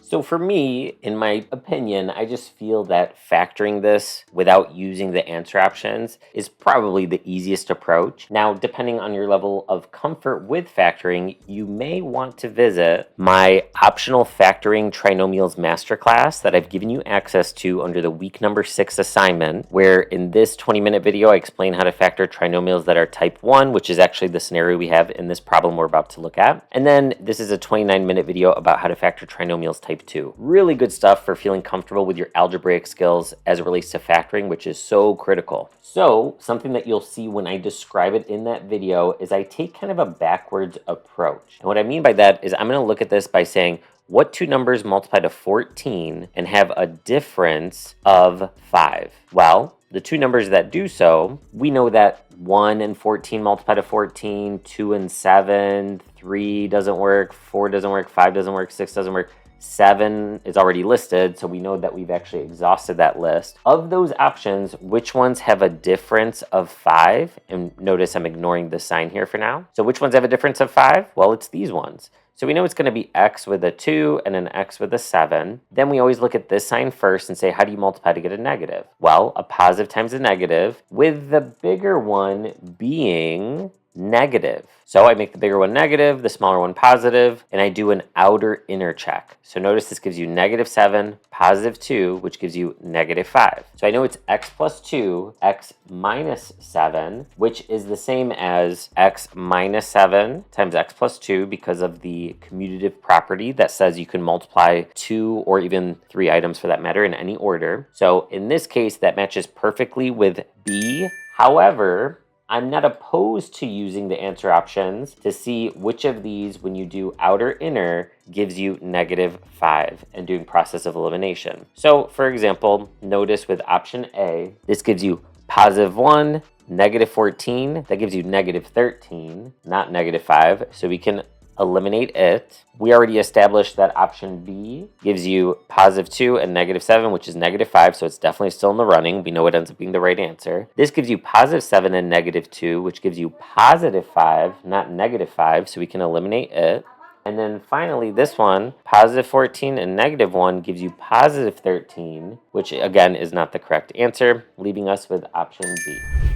So for me, in my opinion, I just feel that factoring this without using the answer options is probably the easiest approach. Now, depending on your level of comfort with factoring, you may want to visit my optional factoring trinomials masterclass that I've given you access to under the week number 6 assignment, where in this 20-minute video, I explain how to factor trinomials that are type 1, which is actually the scenario we have in this problem we're about to look at. And then this is a 29-minute video about how to factor trinomials type 2. Really good stuff for feeling comfortable with your algebraic skills as it relates to factoring, which is so critical. So something that you'll see when I describe it in that video is I take kind of a backwards approach. And what I mean by that is I'm going to look at this by saying, what two numbers multiply to 14 and have a difference of 5? Well, the two numbers that do so, we know that 1 and 14 multiply to 14, 2 and 7, 3 doesn't work, 4 doesn't work, 5 doesn't work, 6 doesn't work. 7 is already listed, so we know that we've actually exhausted that list. Of those options, which ones have a difference of 5? And notice I'm ignoring the sign here for now. So which ones have a difference of 5? Well, it's these ones. So we know it's going to be x with a 2 and an x with a 7. Then we always look at this sign first and say, how do you multiply to get a negative? Well, a positive times a negative, with the bigger one being negative. So I make the bigger one negative, the smaller one positive, and I do an outer inner check. So notice this gives you negative 7, positive 2, which gives you negative 5. So I know it's x plus 2, x minus 7, which is the same as x minus 7 times x plus 2 because of the commutative property that says you can multiply 2 or even 3 items for that matter in any order. So in this case, that matches perfectly with B. However, I'm not opposed to using the answer options to see which of these, when you do outer inner, gives you negative 5 and doing process of elimination. So for example, notice with option A, this gives you positive 1, negative 14. That gives you negative 13, not negative 5. So we can eliminate it. We already established that option B gives you positive 2 and negative 7, which is negative 5, so it's definitely still in the running. We know it ends up being the right answer. This gives you positive 7 and negative 2, which gives you positive 5, not negative 5, so we can eliminate it. And then finally, this one, positive 14 and negative 1 gives you positive 13, which again is not the correct answer, leaving us with option B.